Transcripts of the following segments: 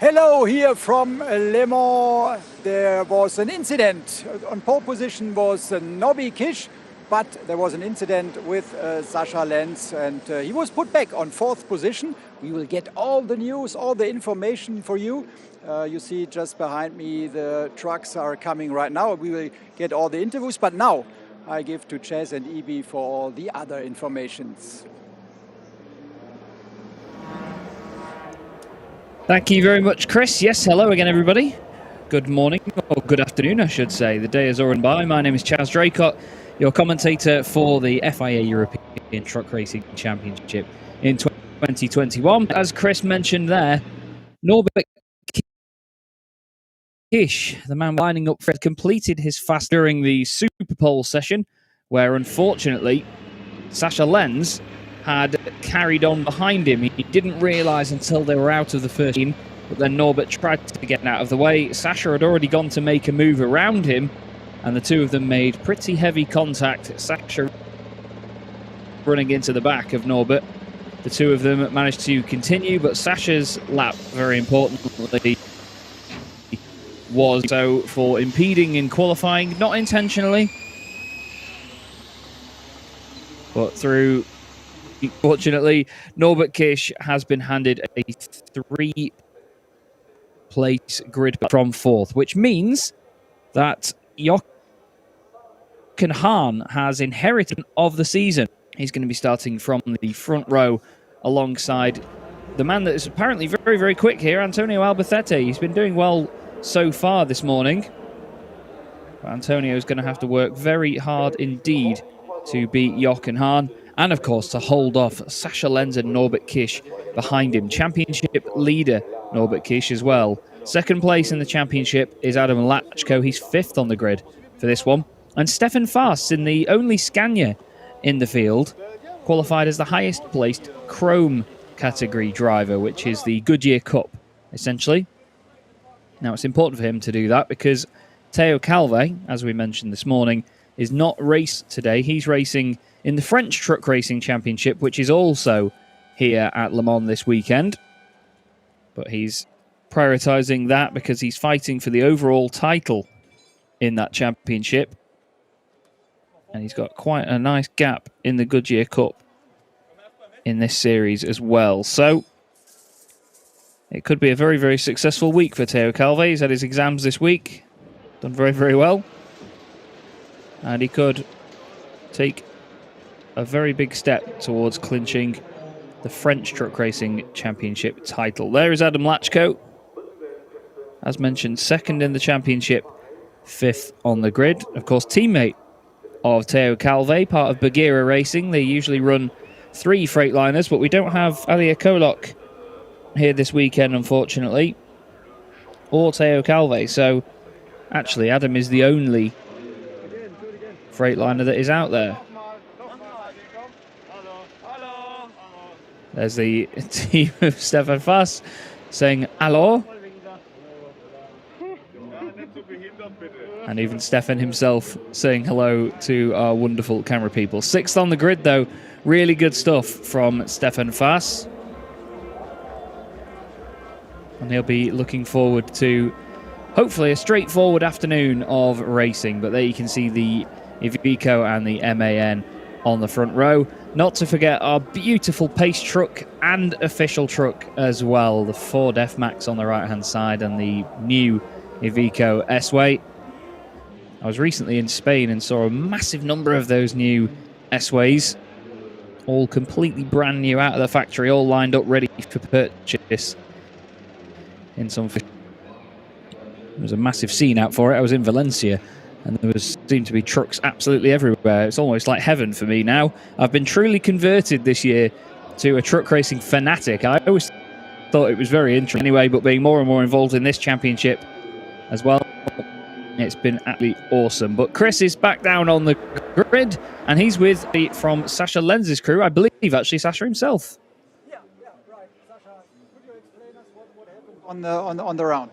Hello here from Le Mans. There was an incident. On pole position was Nobby Kish, but there was an incident with Sascha Lenz, and he was put back on 4th position. We will get all the news, all the information for you. You see just behind me the trucks are coming right now. We will get all the interviews, but now I give to Chaz and Ibi for all the other informations. Thank you very much, Chris. Yes, hello again, everybody. Good morning, or good afternoon, I should say. The day is already by. My name is Chaz Draycott, your commentator for the FIA European Truck Racing Championship in 2021. As Chris mentioned there, Norbert Kish, the man lining up, completed his fast during the Super Pole session, where unfortunately Sascha Lenz had carried on behind him. He didn't realise until they were out of the first team, but then Norbert tried to get out of the way. Sascha had already gone to make a move around him, and the two of them made pretty heavy contact. Sascha running into the back of Norbert. The two of them managed to continue, but Sascha's lap, very importantly, was so for impeding in qualifying, not intentionally, but through. Fortunately, Norbert Kish has been handed a 3-place grid from 4th, which means that Jochen Hahn has inherited of the season. He's going to be starting from the front row alongside the man that is apparently very, very quick here, Antonio Albacete. He's been doing well so far this morning. But Antonio is going to have to work very hard indeed to beat Jochen Hahn. And, of course, to hold off Sascha Lenz and Norbert Kish behind him. Championship leader, Norbert Kish, as well. Second place in the championship is Adam Lachko. He's 5th on the grid for this one. And Stefan Faas, in the only Scania in the field, qualified as the highest-placed Chrome category driver, which is the Goodyear Cup, essentially. Now, it's important for him to do that because Theo Calvé, as we mentioned this morning, is not raced today. He's racing in the French Truck Racing Championship, which is also here at Le Mans this weekend. But he's prioritising that because he's fighting for the overall title in that championship. And he's got quite a nice gap in the Goodyear Cup in this series as well. So it could be a very, very successful week for Theo Calvé. He's had his exams this week. Done very, very well. And he could take a very big step towards clinching the French Truck Racing Championship title. There is Adam Lachko. As mentioned, 2nd in the championship, 5th on the grid. Of course, teammate of Theo Calvé, part of Bagheera Racing. They usually run 3 Freightliners, but we don't have Alia Kolok here this weekend, unfortunately, or Theo Calvé. So, actually, Adam is the only Freightliner that is out there. There's the team of Stefan Faas saying hello. And even Stefan himself saying hello to our wonderful camera people. 6th on the grid, though. Really good stuff from Stefan Faas. And he'll be looking forward to hopefully a straightforward afternoon of racing. But there you can see the Iveco and the MAN on the front row. Not to forget our beautiful pace truck and official truck as well. The Ford F-Max on the right-hand side and the new Iveco S-Way. I was recently in Spain and saw a massive number of those new S-Ways. All completely brand new out of the factory, all lined up ready for purchase. In some... There was a massive scene out for it. I was in Valencia. And there seemed to be trucks absolutely everywhere. It's almost like heaven for me now. I've been truly converted this year to a truck racing fanatic. I always thought it was very interesting anyway, but being more and more involved in this championship as well, it's been absolutely awesome. But Chris is back down on the grid, and he's with from Sascha Lenz's crew, I believe, actually, Sascha himself. Yeah, right. Sascha, could you explain us what happened on the round?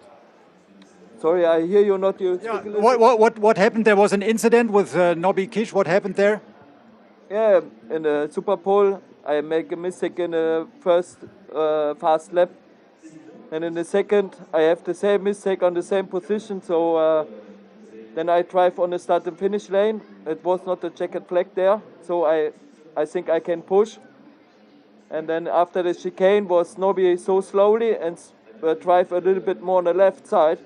Sorry, I hear you not. Yeah. What happened? There was an incident with Nobby Kish. What happened there? Yeah, in the Super Pole, I make a mistake in the first fast lap, and in the second I have the same mistake on the same position, so then I drive on the start and finish lane. It was not a checkered flag there, so I think I can push. And then after the chicane was Nobby so slowly and drive a little bit more on the left side,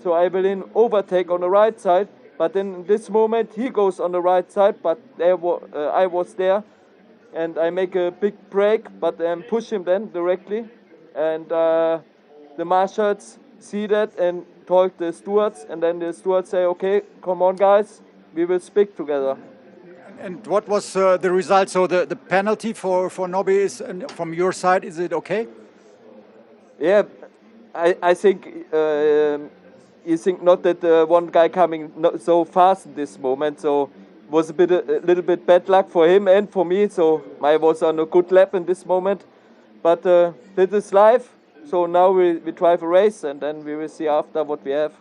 so I will in overtake on the right side. But then in this moment he goes on the right side, but I was there, and I make a big break, but push him then directly, and the marshals see that and talk the stewards, and then the stewards say, okay, come on guys, we will speak together. And what was the result? So the penalty for Nobby is, from your side, is it okay? Yeah, I think you think not that one guy coming not so fast in this moment, so it was a little bit bad luck for him and for me, so I was on a good lap in this moment. But this is life, so now we drive a race, and then we will see after what we have.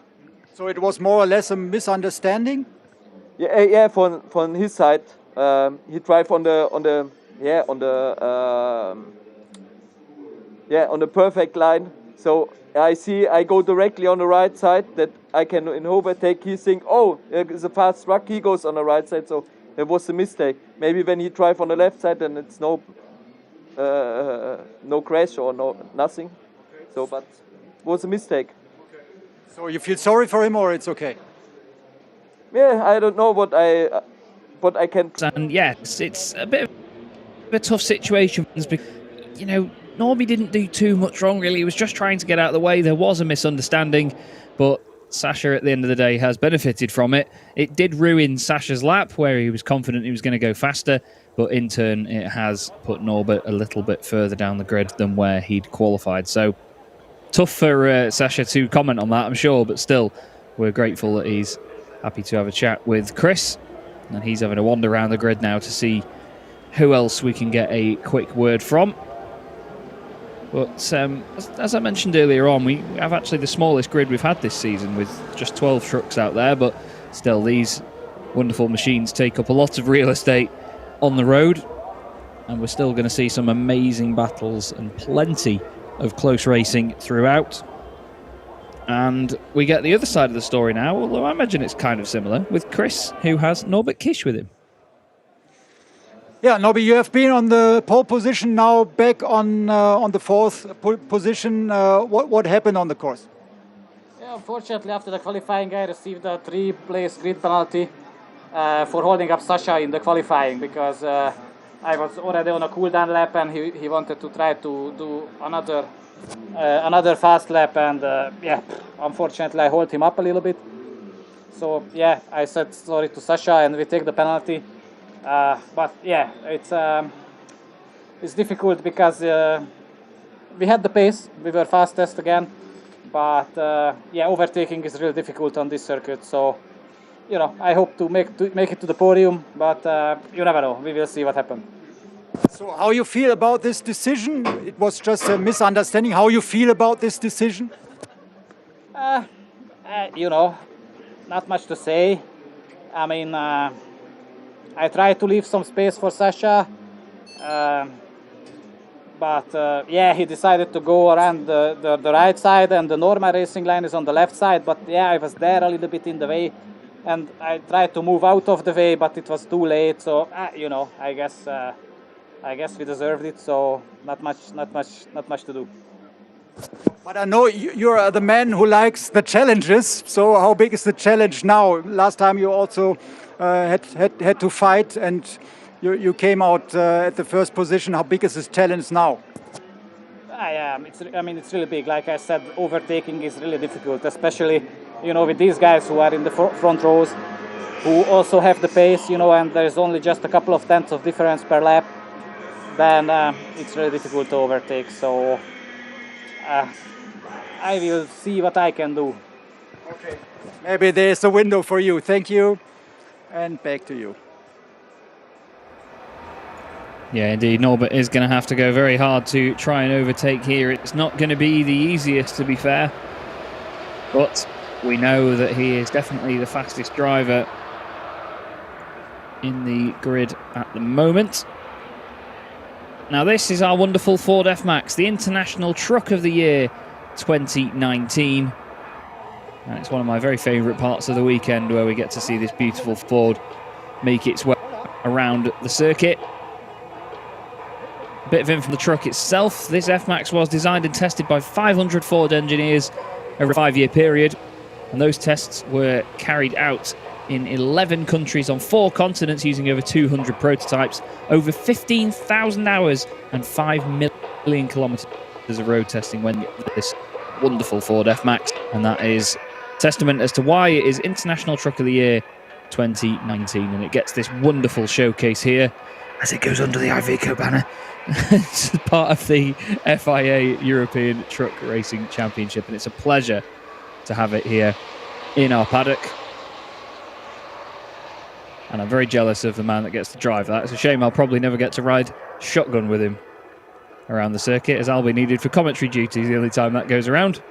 So it was more or less a misunderstanding? Yeah, from his side, he drive on the perfect line. So I go directly on the right side that I can in overtake. He think, oh, it's a fast truck. He goes on the right side, so it was a mistake. Maybe when he drive on the left side, then it's no crash or nothing. So, but it was a mistake. So you feel sorry for him, or it's okay? Yeah, I don't know what I can. And yes, it's a bit of a tough situation because, you know, Norby didn't do too much wrong really. He was just trying to get out of the way. There was a misunderstanding, but Sasha at the end of the day has benefited from it. It did ruin Sasha's lap where he was confident he was going to go faster, but in turn it has put Norbert a little bit further down the grid than where he'd qualified. So tough for Sasha to comment on that, I'm sure, but still we're grateful that he's happy to have a chat with Chris, and he's having a wander around the grid now to see who else we can get a quick word from. But as I mentioned earlier on, we have actually the smallest grid we've had this season with just 12 trucks out there, but still these wonderful machines take up a lot of real estate on the road, and we're still going to see some amazing battles and plenty of close racing throughout. And we get the other side of the story now, although I imagine it's kind of similar, with Chris, who has Norbert Kish with him. Yeah, Nobby, you have been on the pole position, now back on the fourth position. What happened on the course? Yeah, unfortunately, after the qualifying, I received a 3-place grid penalty for holding up Sasha in the qualifying, because I was already on a cool-down lap, and he wanted to try to do another fast lap, and yeah, unfortunately I hold him up a little bit. So yeah, I said sorry to Sasha, and we take the penalty. But yeah, it's difficult because we had the pace, we were fastest again, but yeah, overtaking is really difficult on this circuit. So you know, I hope to make it to the podium, but you never know. We will see what happens. So how you feel about this decision? It was just a misunderstanding. How you feel about this decision? You know, not much to say. I mean, I try to leave some space for Sasha, but yeah, he decided to go around the right side, and the normal racing line is on the left side. But yeah, I was there a little bit in the way, and I tried to move out of the way, but it was too late. So you know, I guess we deserved it. So not much to do. But I know you're the man who likes the challenges. So how big is the challenge now? Last time you also had to fight, and you came out at the first position. How big is this challenge now? I mean, it's really big. Like I said, overtaking is really difficult, especially, you know, with these guys who are in the front rows, who also have the pace, you know, and there's only just a couple of tenths of difference per lap. Then it's really difficult to overtake. So I will see what I can do. Okay. Maybe there's a window for you. Thank you. And back to you. Yeah, indeed. Norbert is going to have to go very hard to try and overtake here. It's not going to be the easiest, to be fair. But we know that he is definitely the fastest driver in the grid at the moment. Now, this is our wonderful Ford F-Max, the International Truck of the Year 2019. And it's one of my very favourite parts of the weekend, where we get to see this beautiful Ford make its way around the circuit. A bit of info from the truck itself. This F-Max was designed and tested by 500 Ford engineers over a 5-year period, and those tests were carried out in 11 countries on 4 continents using over 200 prototypes, over 15,000 hours and 5 million kilometres of road testing when this wonderful Ford F-Max, and that is testament as to why it is International Truck of the Year 2019, and it gets this wonderful showcase here as it goes under the Iveco banner. It's part of the FIA European Truck Racing Championship, and it's a pleasure to have it here in our paddock. And I'm very jealous of the man that gets to drive that. It's a shame I'll probably never get to ride shotgun with him around the circuit, as I'll be needed for commentary duties the only time that goes around.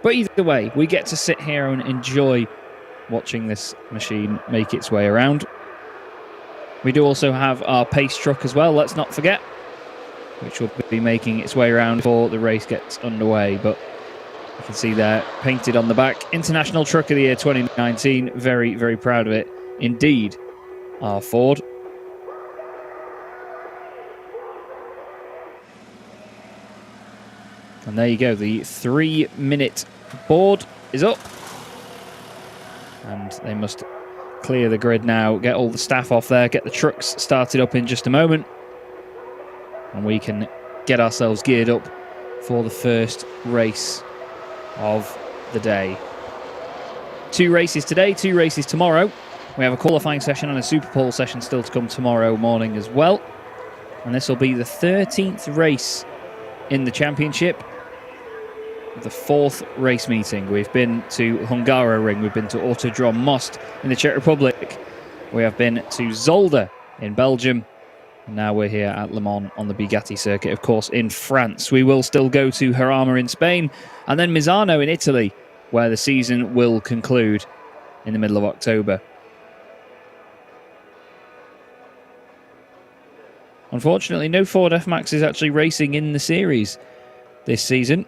But either way, we get to sit here and enjoy watching this machine make its way around. We do also have our pace truck as well, let's not forget, which will be making its way around before the race gets underway. But you can see there, painted on the back, International Truck of the Year 2019. Very, very proud of it indeed, our Ford. And there you go, the 3-minute board is up. And they must clear the grid now, get all the staff off there, get the trucks started up in just a moment. And we can get ourselves geared up for the first race of the day. 2 races today, 2 races tomorrow. We have a qualifying session and a Super Pole session still to come tomorrow morning as well. And this will be the 13th race in the championship, the 4th race meeting. We've been to Hungaroring, we've been to Autodrom Most in the Czech Republic, we have been to Zolder in Belgium, and now we're here at Le Mans on the Bugatti circuit, of course, in France. We will still go to Jarama in Spain, and then Misano in Italy, where the season will conclude in the middle of October. Unfortunately, no Ford F-Max is actually racing in the series this season,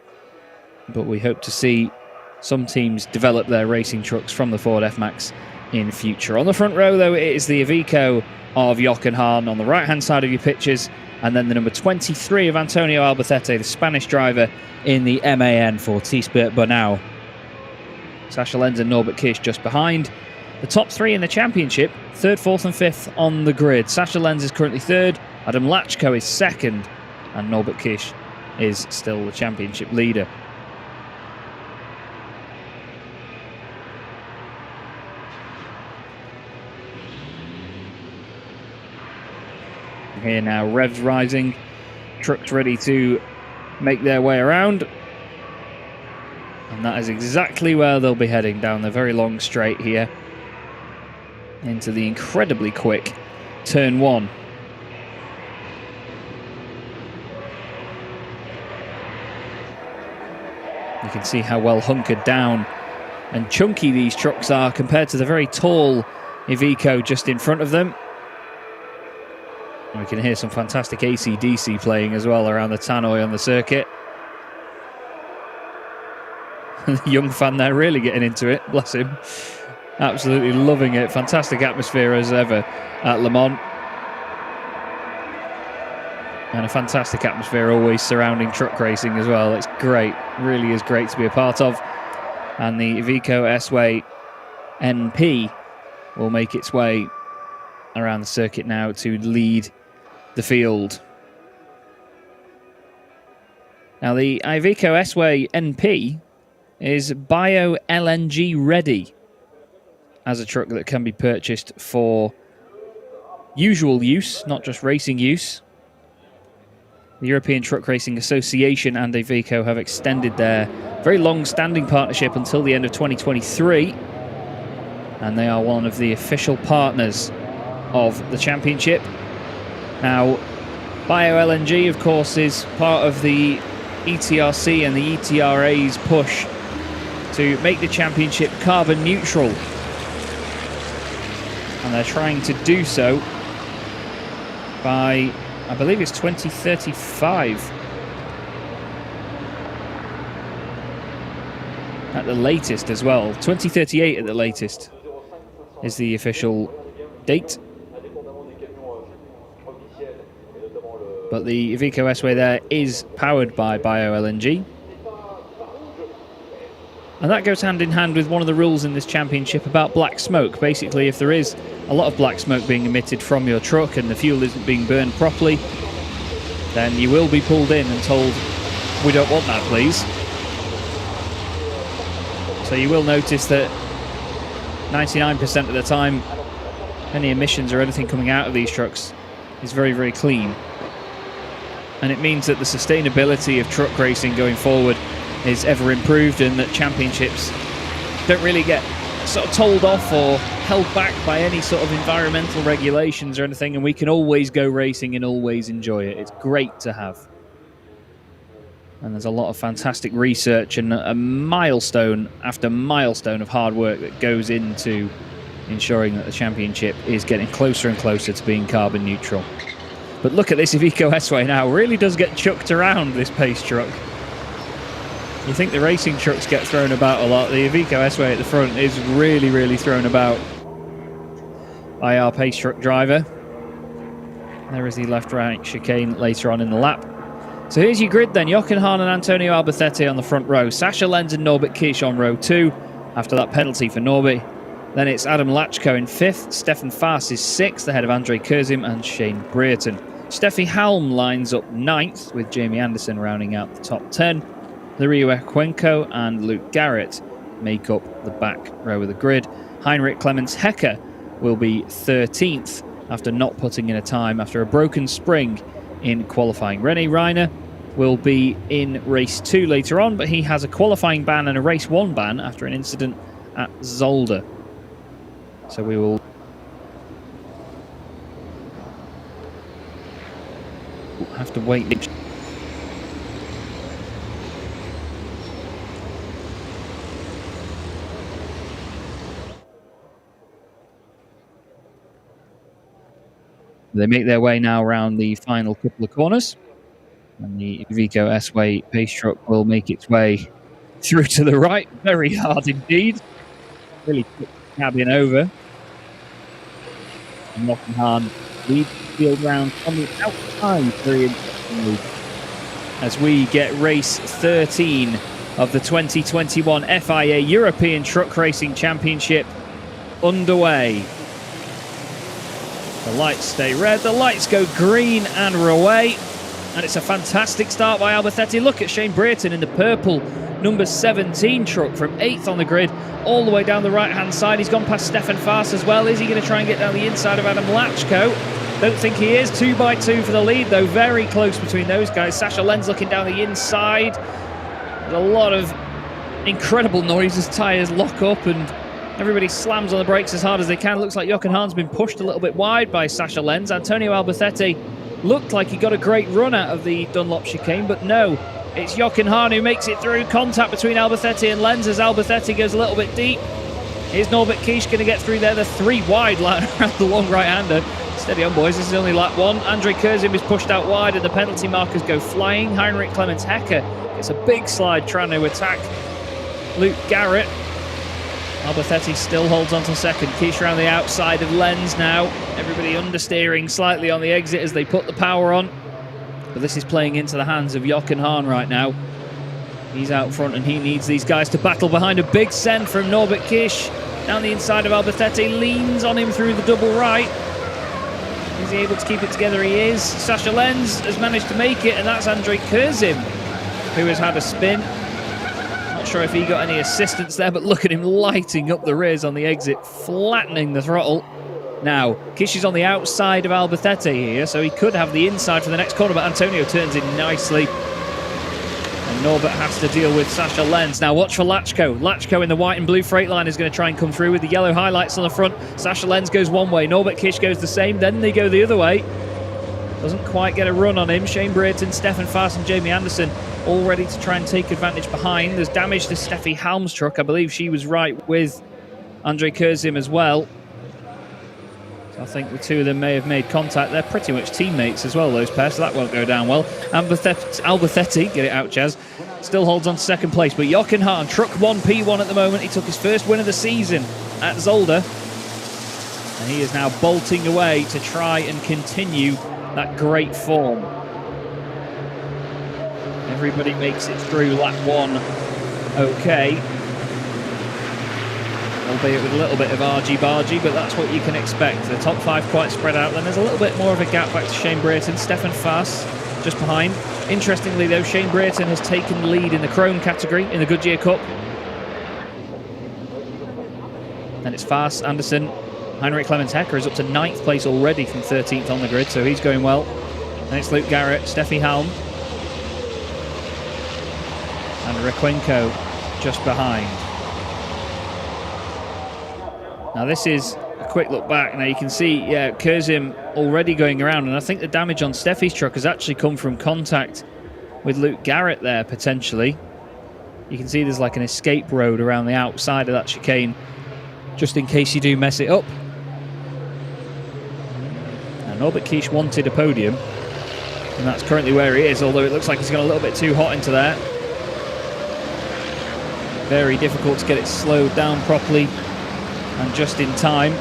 but we hope to see some teams develop their racing trucks from the Ford F-Max in future. On the front row, though, it is the Iveco of Jochen Hahn on the right-hand side of your pictures, and then the number 23 of Antonio Albacete, the Spanish driver in the MAN for Thijsbert Burnout. Sascha Lenz and Norbert Kish just behind. The top 3 in the championship, 3rd, 4th and 5th on the grid. Sascha Lenz is currently 3rd, Adam Lachko is 2nd, and Norbert Kish is still the championship leader. Here now, revs rising, trucks ready to make their way around. And that is exactly where they'll be heading, down the very long straight here into the incredibly quick turn 1. You can see how well hunkered down and chunky these trucks are compared to the very tall Iveco just in front of them. And we can hear some fantastic AC/DC playing as well around the tannoy on the circuit. The young fan there really getting into it, bless him. Absolutely loving it. Fantastic atmosphere as ever at Le Mans. And a fantastic atmosphere always surrounding truck racing as well. It's great, really is great to be a part of. And the Iveco S-Way NP will make its way around the circuit now to lead the field. Now the Iveco S-Way NP is bio-LNG ready as a truck that can be purchased for usual use, not just racing use. The European Truck Racing Association and Iveco have extended their very long-standing partnership until the end of 2023, and they are one of the official partners of the championship. Now, bio-LNG, of course, is part of the ETRC and the ETRA's push to make the championship carbon neutral. And they're trying to do so by, I believe it's 2035. at the latest as well. 2038 at the latest is the official date. But the Iveco S-Way there is powered by bio-LNG. And that goes hand in hand with one of the rules in this championship about black smoke. Basically, if there is a lot of black smoke being emitted from your truck and the fuel isn't being burned properly, then you will be pulled in and told, we don't want that, please. So you will notice that 99% of the time, any emissions or anything coming out of these trucks is very, very clean. And it means that the sustainability of truck racing going forward is ever improved, and that championships don't really get sort of told off or held back by any sort of environmental regulations or anything, and we can always go racing and always enjoy it. It's great to have. And there's a lot of fantastic research and a milestone after milestone of hard work that goes into ensuring that the championship is getting closer and closer to being carbon neutral. But look at this Iveco S-Way now. Really does get chucked around, this pace truck. You think the racing trucks get thrown about a lot. The Iveco S-Way at the front is really, really thrown about by our pace truck driver. There is the left-right chicane later on in the lap. So here's your grid then. Jochen Hahn and Antonio Albacete on the front row. Sascha Lenz and Norbert Kish on row 2 after that penalty for Norbert. Then it's Adam Lachko in 5th. Stefan Faas is 6th ahead of André Kurzim and Shane Brereton. Steffi Halm lines up 9th with Jamie Anderson rounding out the top 10. Lirio Cuenco and Luke Garrett make up the back row of the grid. Heinrich Clemens Hecker will be 13th after not putting in a time after a broken spring in qualifying. René Reiner will be in race 2 later on, but he has a qualifying ban and a race 1 ban after an incident at Zolder. So we will have to wait. They make their way now around the final couple of corners, and the Iveco S-Way pace truck will make its way through to the right. Very hard indeed. Really took the cabin over. And Jochen Hahn leads the field round on the outside very interestingly as we get race 13 of the 2021 FIA European Truck Racing Championship underway. The lights stay red, the lights go green and we're away. And it's a fantastic start by Albacete. Look at Shane Brereton in the purple number 17 truck from 8th on the grid all the way down the right-hand side. He's gone past Stefan Faas as well. Is he going to try and get down the inside of Adam Lachko? Don't think he is. 2 by 2 for the lead, though. Very close between those guys. Sascha Lenz looking down the inside. There's a lot of incredible noise as tyres lock up and everybody slams on the brakes as hard as they can. Looks like Jochen Hahn's been pushed a little bit wide by Sascha Lenz. Antonio Albacete looked like he got a great run out of the Dunlop chicane, but no. It's Jochen Hahn who makes it through. Contact between Albacete and Lenz as Albacete goes a little bit deep. Here's Norbert Kish going to get through there. The 3 wide line around the long right-hander. Steady on, boys. This is only lap 1. André Kurzim is pushed out wide and the penalty markers go flying. Heinrich Clemens Hecker gets a big slide trying to attack Luke Garrett. Albacete still holds on to second. Kish around the outside of Lenz now. Everybody understeering slightly on the exit as they put the power on. But this is playing into the hands of Jochen Hahn right now. He's out front and he needs these guys to battle behind. A big send from Norbert Kish. Down the inside of Albacete, leans on him through the double right. Is he able to keep it together? He is. Sascha Lenz has managed to make it, and that's André Kurzim, who has had a spin. Not sure if he got any assistance there, but look at him lighting up the rears on the exit, flattening the throttle. Now, Kish is on the outside of Albacete here, so he could have the inside for the next corner, but Antonio turns in nicely. And Norbert has to deal with Sascha Lenz. Now watch for Lachko. Lachko in the white and blue Freightliner is going to try and come through with the yellow highlights on the front. Sascha Lenz goes one way, Norbert Kish goes the same, then they go the other way. Doesn't quite get a run on him. Shane Brereton, Stefan Faas and Jamie Anderson all ready to try and take advantage behind. There's damage to Steffi Halm's truck. I believe she was right with André Kurzim as well. So I think the two of them may have made contact. They're pretty much teammates as well, those pairs, so that won't go down well. Albacete, get it out, Chaz. still holds on to second place, but Jochen Hahn, truck 1 P1 at the moment. He took his first win of the season at Zolder, and he is now bolting away to try and continue that great form. Everybody makes it through lap 1 okay, albeit with a little bit of argy-bargy, but that's what you can expect. The top 5 quite spread out. Then there's a little bit more of a gap back to Shane Brayton. Stefan Faas just behind. Interestingly though, Shane Brayton has taken the lead in the Krone category in the Goodyear Cup. And it's Faas, Anderson, Heinrich Clemens Hecker is up to 9th place already from 13th on the grid, so he's going well. And it's Luke Garrett, Steffi Halm, and Requenco just behind. Now this is a quick look back. Now you can see, yeah, Kurzim already going around, and I think the damage on Steffi's truck has actually come from contact with Luke Garrett there, potentially. You can see there's like an escape road around the outside of that chicane, just in case you do mess it up. Now Norbert Kish wanted a podium, and that's currently where he is, although it looks like he's gone a little bit too hot into there. Very difficult to get it slowed down properly and just in time.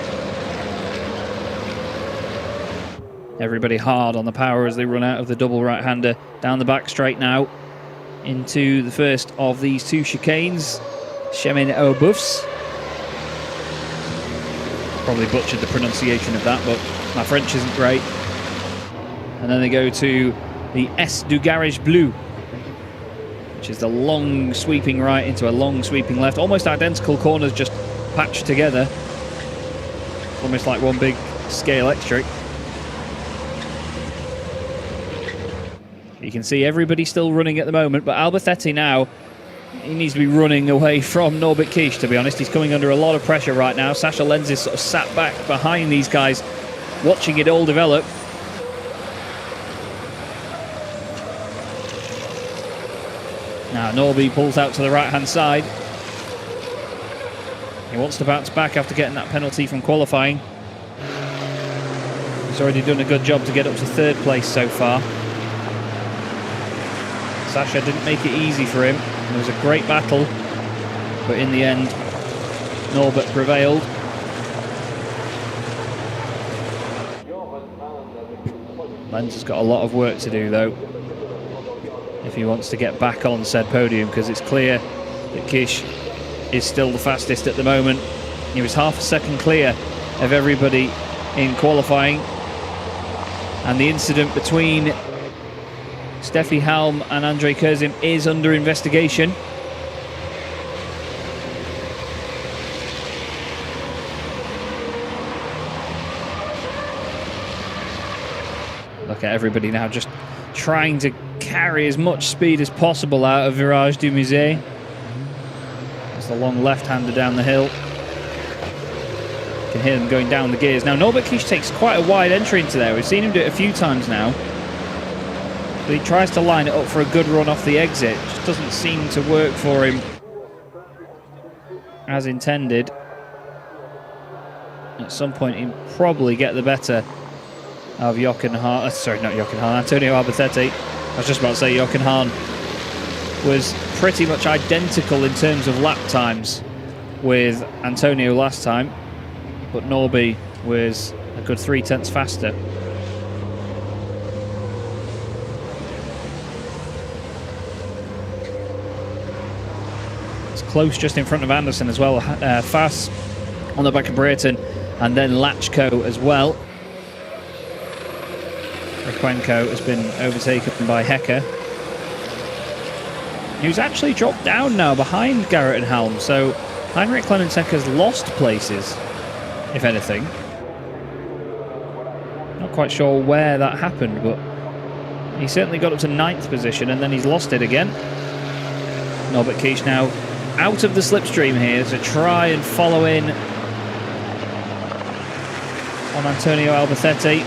Everybody hard on the power as they run out of the double right-hander down the back straight now into the first of these 2 chicanes, Chemin aux Boeufs. Probably butchered the pronunciation of that, but my French isn't great. And then they go to the S du Garage Bleu, which is the long sweeping right into a long sweeping left. Almost identical corners, just patched together. Almost like one big scale electric. You can see everybody still running at the moment, but Alberthetti now, he needs to be running away from Norbert Kish, to be honest. He's coming under a lot of pressure right now. Sasha Lenz is sort of sat back behind these guys, watching it all develop. Now Norby pulls out to the right-hand side. He wants to bounce back after getting that penalty from qualifying. He's already done a good job to get up to 3rd place so far. Sasha didn't make it easy for him. It was a great battle, but in the end, Norbert prevailed. Lenz has got a lot of work to do though, if he wants to get back on said podium, because it's clear that Kish is still the fastest at the moment. He was half a second clear of everybody in qualifying, and the incident between Steffi Halm and Andrei Kurzim is under investigation. Look at everybody now just trying to carry as much speed as possible out of Virage du Musée. It's the long left-hander down the hill. You can hear them going down the gears. Now Norbert Kish takes quite a wide entry into there. We've seen him do it a few times now. But he tries to line it up for a good run off the exit. Just doesn't seem to work for him as intended. At some point he'll probably get the better of Jochen Hahn. Sorry, not Jochen Hahn, Antonio Alberthetti. I was just about to say Jochen Hahn was pretty much identical in terms of lap times with Antonio last time, but Norby was a good 0.3 faster. It's close just in front of Anderson as well. Faas on the back of Brayton, and then Lachko as well. Requenco has been overtaken by Hecker, who's actually dropped down now behind Garrett and Halm, so Heinrich Clemens Hecker's lost places, if anything. Not quite sure where that happened, but he certainly got up to 9th position and then he's lost it again. Norbert Kish now out of the slipstream here to try and follow in on Antonio Alberthetti.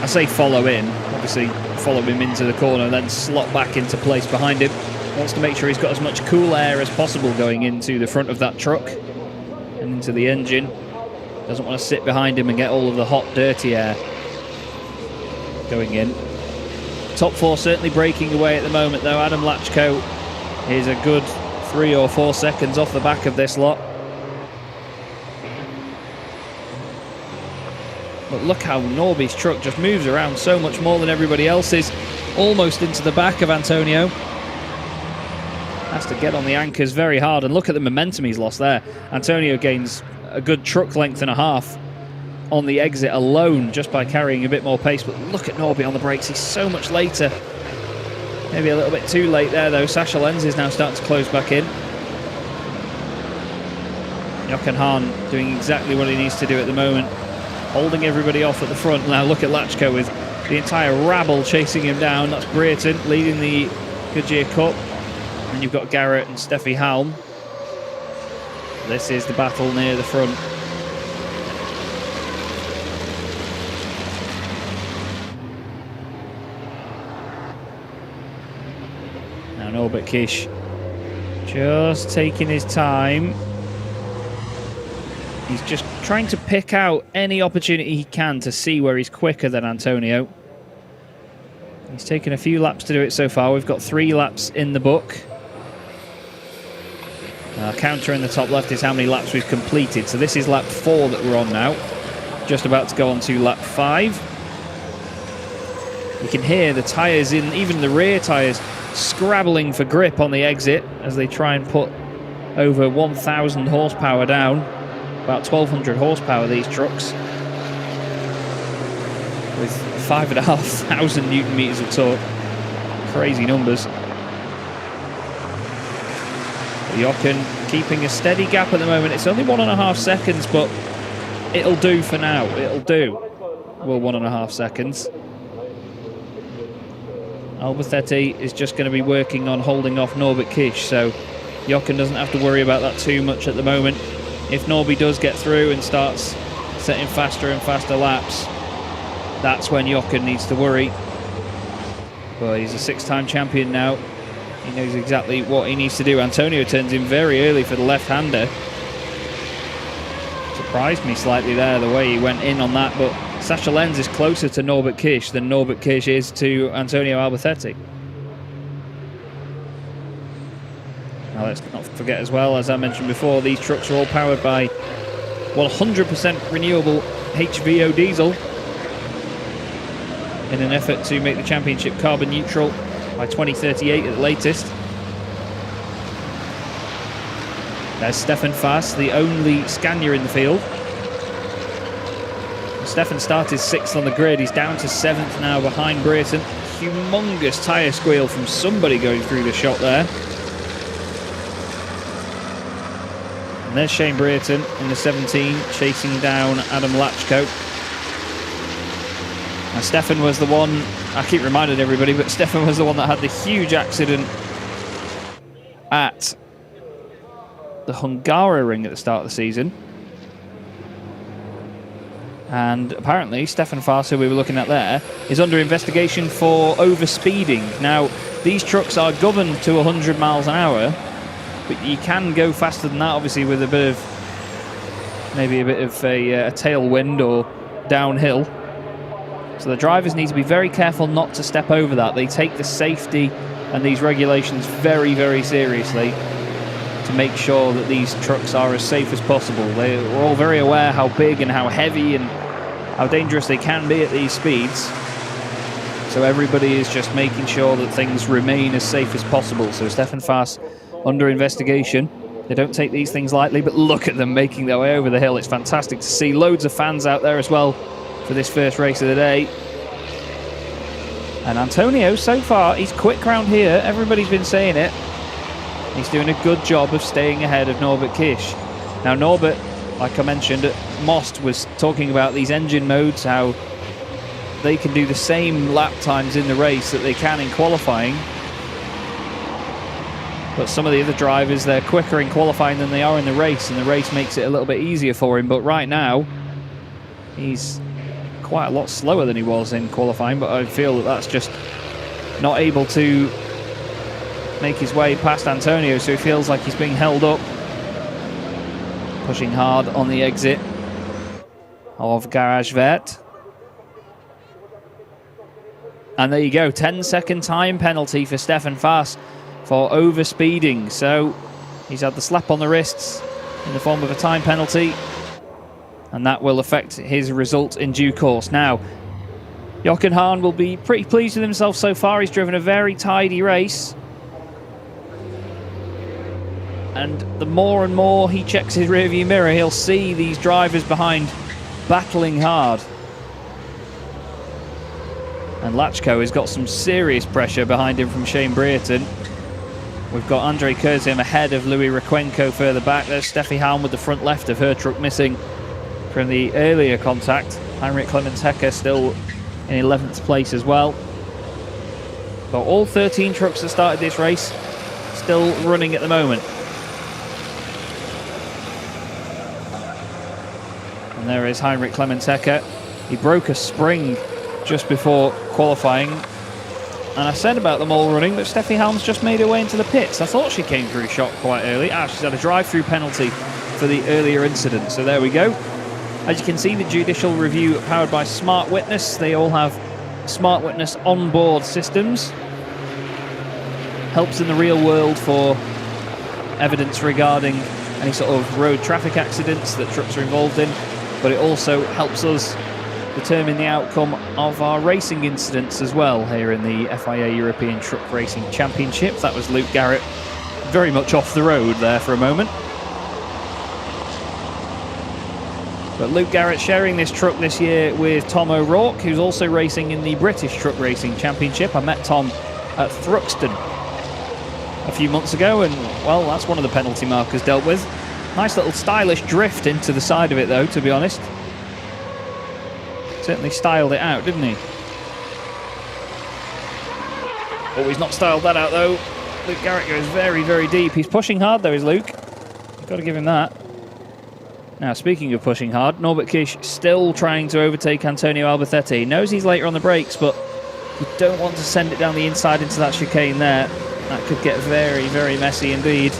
I say follow in, obviously follow him into the corner, then slot back into place behind him. Wants to make sure he's got as much cool air as possible going into the front of that truck and into the engine. Doesn't want to sit behind him and get all of the hot, dirty air going in. Top 4 certainly breaking away at the moment though. Adam Lachko is a good 3 or 4 seconds off the back of this lot. But look how Norby's truck just moves around so much more than everybody else's, almost into the back of Antonio. Has to get on the anchors very hard, and look at the momentum he's lost there. Antonio gains a good truck length and a half on the exit alone just by carrying a bit more pace. But look at Norby on the brakes, he's so much later. Maybe a little bit too late there though. Sasha Lenz is now starting to close back in. Jochen Hahn doing exactly what he needs to do at the moment, holding everybody off at the front. Now look at Lachko with the entire rabble chasing him down. That's Brereton leading the Goodyear Cup. And you've got Garrett and Steffi Halm. This is the battle near the front. Now Norbert Kish just taking his time. He's just trying to pick out any opportunity he can to see where he's quicker than Antonio. He's taken a few laps to do it so far. We've got 3 laps in the book. Our counter in the top left is how many laps we've completed. So this is lap 4 that we're on now. Just about to go on to lap 5. You can hear the tyres, in even the rear tyres, scrabbling for grip on the exit as they try and put over 1,000 horsepower down. About 1,200 horsepower, these trucks, with 5,500 Newton meters of torque. Crazy numbers. Jochen keeping a steady gap at the moment. It's only 1.5 seconds, but it'll do for now. It'll do. Well, 1.5 seconds. Albacete is just going to be working on holding off Norbert Kish, so Jochen doesn't have to worry about that too much at the moment. If Norby does get through and starts setting faster and faster laps, that's when Jochen needs to worry. But he's a 6-time champion now. He knows exactly what he needs to do. Antonio turns in very early for the left-hander. Surprised me slightly there, the way he went in on that, but Sasha Lenz is closer to Norbert Kish than Norbert Kish is to Antonio Albacete. Now let's not forget as well, as I mentioned before, these trucks are all powered by 100% renewable HVO diesel in an effort to make the championship carbon neutral by 2038 at the latest. There's Stefan Faas, the only Scania in the field. Stefan started 6th on the grid. He's down to 7th now behind Brereton. Humongous tyre squeal from somebody going through the shot there. And there's Shane Brereton in the 17, chasing down Adam Lachko. And Stefan was the one, I keep reminding everybody, but Stefan was the one that had the huge accident at the Hungaroring at the start of the season. And apparently Stefan Faas, who we were looking at there, is under investigation for overspeeding. Now, these trucks are governed to 100 miles an hour, but you can go faster than that, obviously, with a bit of, maybe a bit of a tailwind or downhill. So the drivers need to be very careful not to step over that. They take the safety and these regulations very, very seriously to make sure that these trucks are as safe as possible. We're all very aware how big and how heavy and how dangerous they can be at these speeds. So everybody is just making sure that things remain as safe as possible. So Stefan Faas under investigation. They don't take these things lightly, but look at them making their way over the hill. It's fantastic to see. Loads of fans out there as well for this first race of the day. And Antonio, so far, he's quick round here. Everybody's been saying it. He's doing a good job of staying ahead of Norbert Kish. Now Norbert, like I mentioned, Most was talking about these engine modes, how they can do the same lap times in the race that they can in qualifying. But some of the other drivers, they're quicker in qualifying than they are in the race, and the race makes it a little bit easier for him. But right now, he's quite a lot slower than he was in qualifying, but I feel that that's just not able to make his way past Antonio, so he feels like he's being held up. Pushing hard on the exit of Garage Vert. And there you go, 10-second time penalty for Stefan Faas for overspeeding. So he's had the slap on the wrists in the form of a time penalty, and that will affect his result in due course. Now, Jochen Hahn will be pretty pleased with himself so far. He's driven a very tidy race. And the more and more he checks his rearview mirror, he'll see these drivers behind battling hard. And Lachko has got some serious pressure behind him from Shane Brereton. We've got Andre Kurzim ahead of Louis Requenco further back. There's Steffi Halm with the front left of her truck missing from the earlier contact. Heinrich Clemens Hecker still in 11th place as well. But all 13 trucks that started this race still running at the moment. And there is Heinrich Clemens Hecker. He broke a spring just before qualifying. And I said about them all running, but Steffi Halm's just made her way into the pits. I thought she came through shot quite early. She's had a drive-through penalty for the earlier incident. So there we go. As you can see, the judicial review powered by Smart Witness. They all have Smart Witness onboard systems. Helps in the real world for evidence regarding any sort of road traffic accidents that trucks are involved in. But it also helps us determine the outcome of our racing incidents as well here in the FIA European Truck Racing Championship. That was Luke Garrett very much off the road there for a moment. But Luke Garrett sharing this truck this year with Tom O'Rourke, who's also racing in the British Truck Racing Championship. I met Tom at Thruxton a few months ago, and well, that's one of the penalty markers dealt with. Nice little stylish drift into the side of it though, to be honest. Certainly styled it out, didn't he? Oh, he's not styled that out though. Luke Garrett goes very, very deep. He's pushing hard though, is Luke. You've got to give him that. Now, speaking of pushing hard, Norbert Kish still trying to overtake Antonio Alberthetti. He knows he's later on the brakes, but you don't want to send it down the inside into that chicane there. That could get very, very messy indeed.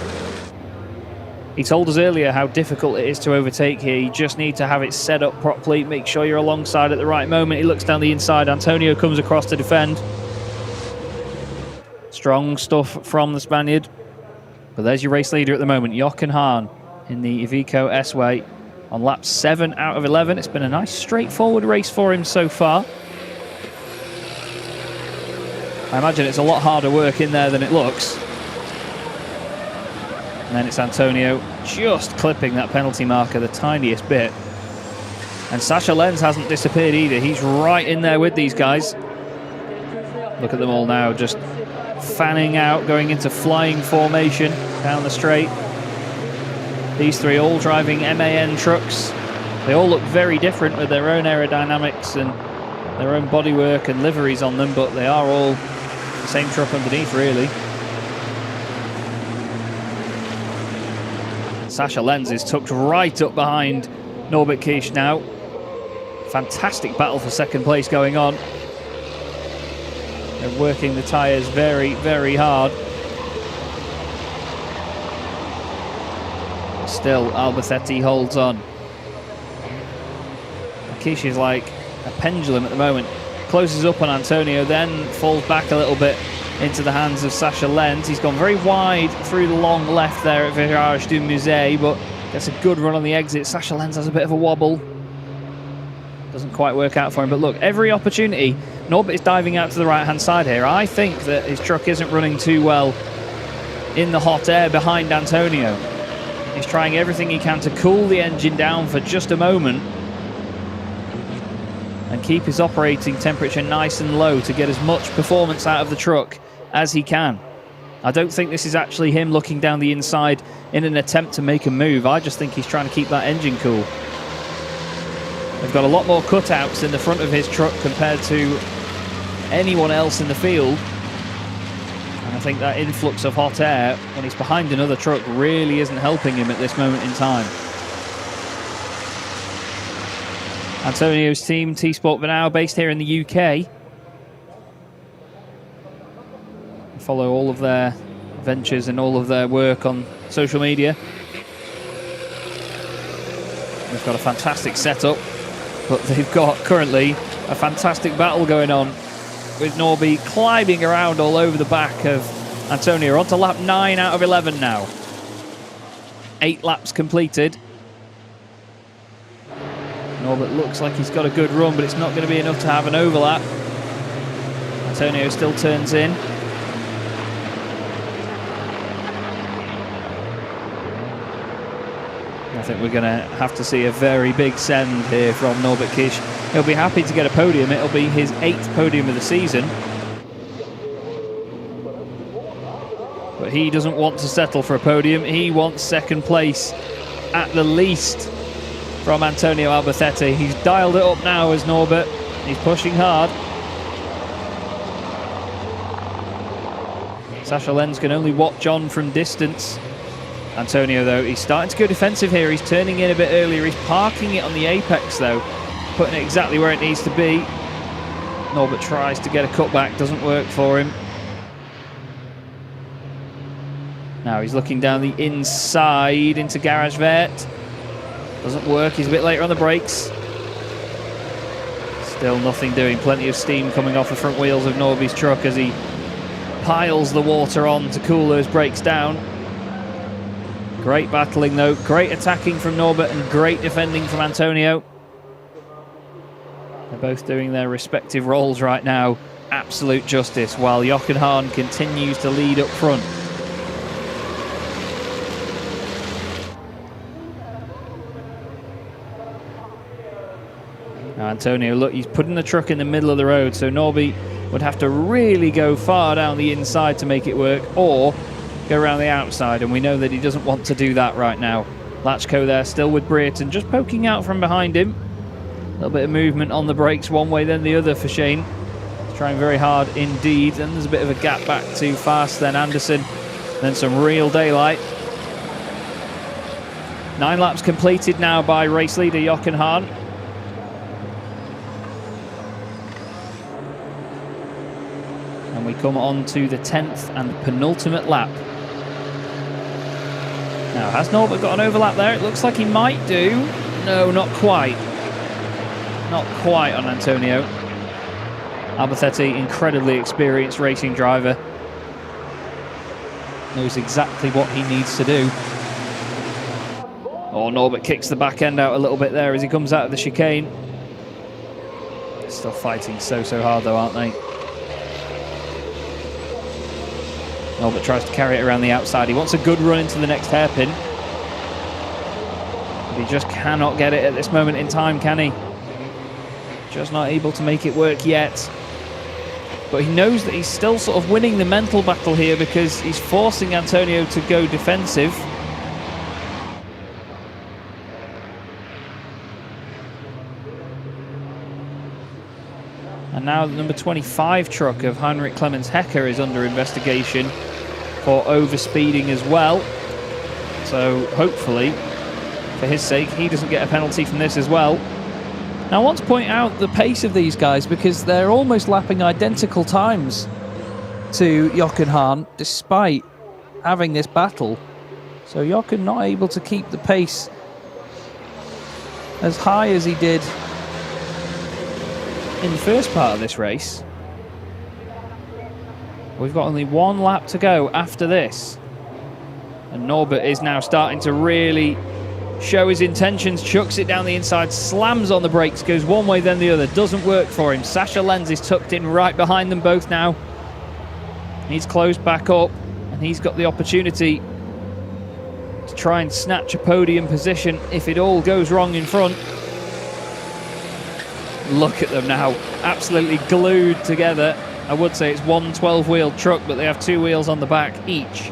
He told us earlier how difficult it is to overtake here. You just need to have it set up properly, make sure you're alongside at the right moment. He looks down the inside. Antonio comes across to defend. Strong stuff from the Spaniard. But there's your race leader at the moment, Jochen Hahn, in the Iveco S-Way on lap 7 out of 11. It's been a nice straightforward race for him so far. I imagine it's a lot harder work in there than it looks. And then it's Antonio just clipping that penalty marker the tiniest bit. And Sascha Lenz hasn't disappeared either. He's right in there with these guys. Look at them all now, just fanning out, going into flying formation down the straight. These three all driving MAN trucks. They all look very different with their own aerodynamics and their own bodywork and liveries on them, but they are all the same truck underneath, really. Sascha Lenz is tucked right up behind Norbert Kish now. Fantastic battle for second place going on. They're working the tyres very, very hard. Still, Alberthetti holds on. Kish is like a pendulum at the moment. Closes up on Antonio, then falls back a little bit into the hands of Sascha Lenz. He's gone very wide through the long left there at Virage du Musée, but gets a good run on the exit. Sascha Lenz has a bit of a wobble. Doesn't quite work out for him, but look, every opportunity. Norbert is diving out to the right-hand side here. I think that his truck isn't running too well in the hot air behind Antonio. He's trying everything he can to cool the engine down for just a moment and keep his operating temperature nice and low to get as much performance out of the truck as he can. I don't think this is actually him looking down the inside in an attempt to make a move. I just think he's trying to keep that engine cool. They've got a lot more cutouts in the front of his truck compared to anyone else in the field. And I think that influx of hot air when he's behind another truck really isn't helping him at this moment in time. Antonio's team, T-Sport Vanau, based here in the UK. Follow all of their ventures and all of their work on social media. They've got a fantastic setup, but they've got currently a fantastic battle going on with Norby climbing around all over the back of Antonio on to lap 9 out of 11 now. 8 laps completed. Norbert looks like he's got a good run, but it's not going to be enough to have an overlap. Antonio still turns in. I think we're going to have to see a very big send here from Norbert Kish. He'll be happy to get a podium. It'll be his 8th podium of the season. But he doesn't want to settle for a podium. He wants second place at the least from Antonio Albacete. He's dialed it up now as Norbert. He's pushing hard. Sasha Lenz can only watch on from distance. Antonio, though, he's starting to go defensive here. He's turning in a bit earlier. He's parking it on the apex, though, putting it exactly where it needs to be. Norbert tries to get a cutback, doesn't work for him. Now he's looking down the inside into Garage Vert. Doesn't work, he's a bit later on the brakes. Still nothing doing, plenty of steam coming off the front wheels of Norby's truck as he piles the water on to cool those brakes down. Great battling though, great attacking from Norbert and great defending from Antonio. They're both doing their respective roles right now. Absolute justice, while Jochen Hahn continues to lead up front. Now Antonio, look, he's putting the truck in the middle of the road, so Norby would have to really go far down the inside to make it work, or go around the outside, and we know that he doesn't want to do that right now. Lachko there, still with Brereton, just poking out from behind him. A little bit of movement on the brakes, one way then the other for Shane. He's trying very hard indeed, and there's a bit of a gap back to Fast, then Anderson, then some real daylight. 9 laps completed now by race leader Jochen Hahn. And we come on to the 10th and penultimate lap. Now, has Norbert got an overlap there? It looks like he might do. No, not quite. Not quite on Antonio. Albacete, incredibly experienced racing driver. Knows exactly what he needs to do. Oh, Norbert kicks the back end out a little bit there as he comes out of the chicane. Still fighting so hard though, aren't they? Norbert tries to carry it around the outside. He wants a good run into the next hairpin. But he just cannot get it at this moment in time, can he? Just not able to make it work yet. But he knows that he's still sort of winning the mental battle here because he's forcing Antonio to go defensive. And now the number 25 truck of Heinrich Clemens Hecker is under investigation for overspeeding as well. So hopefully, for his sake, he doesn't get a penalty from this as well. Now I want to point out the pace of these guys because they're almost lapping identical times to Jochen Hahn despite having this battle. So Jochen not able to keep the pace as high as he did in the first part of this race. We've got only 1 lap to go after this. And Norbert is now starting to really show his intentions, chucks it down the inside, slams on the brakes, goes one way then the other, doesn't work for him. Sasha Lenz is tucked in right behind them both now. He's closed back up and he's got the opportunity to try and snatch a podium position if it all goes wrong in front. Look at them now, absolutely glued together. I would say it's one 12-wheeled truck, but they have 2 wheels on the back each.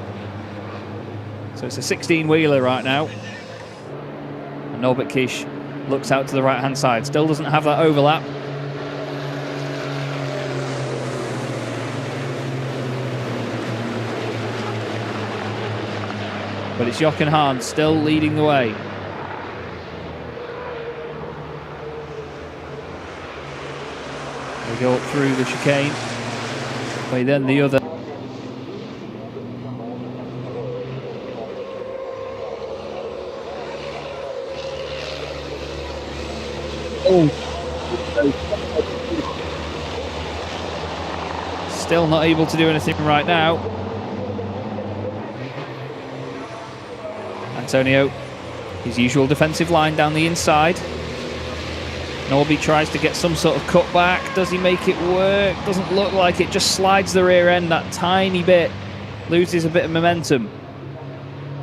So it's a 16-wheeler right now. And Norbert Kish looks out to the right-hand side. Still doesn't have that overlap. But it's Jochen Hahn still leading the way. They go up through the chicane. Way then the other. Still not able to do anything right now. Antonio, his usual defensive line down the inside. Norby tries to get some sort of cutback. Does he make it work? Doesn't look like it. Just slides the rear end that tiny bit. Loses a bit of momentum.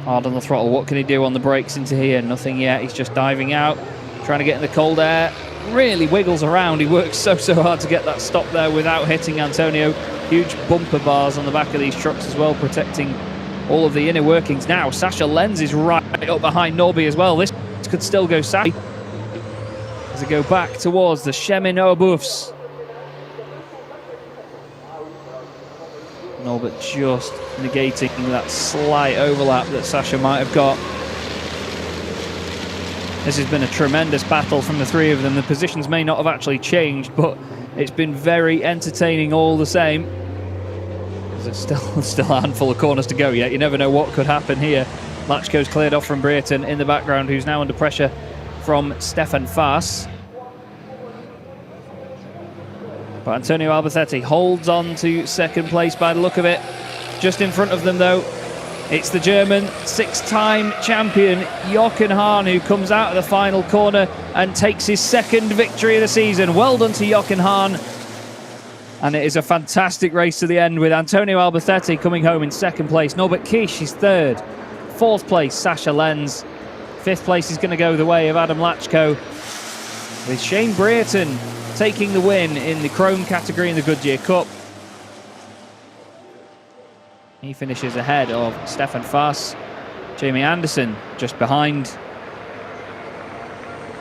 Hard on the throttle. What can he do on the brakes into here? Nothing yet. He's just diving out, trying to get in the cold air. Really wiggles around. He works so hard to get that stop there without hitting Antonio. Huge bumper bars on the back of these trucks as well, protecting all of the inner workings. Now Sasha Lenz is right up behind Norby as well. This could still go south as they go back towards the Chemin aux Boeufs. Norbert just negating that slight overlap that Sasha might have got. This has been a tremendous battle from the three of them. The positions may not have actually changed, but it's been very entertaining all the same. There's still a handful of corners to go yet. You never know what could happen here. Lachko's cleared off from Brereton in the background, who's now under pressure from Stefan Faas. But Antonio Albacete holds on to second place by the look of it. Just in front of them, though, it's the German six-time champion Jochen Hahn, who comes out of the final corner and takes his second victory of the season. Well done to Jochen Hahn. And it is a fantastic race to the end, with Antonio Albacete coming home in second place. Norbert Kish is third. Fourth place, Sasha Lenz. Fifth place is going to go the way of Adam Lachko, with Shane Brereton taking the win in the Chrome category in the Goodyear Cup. He finishes ahead of Stefan Faas. Jamie Anderson just behind.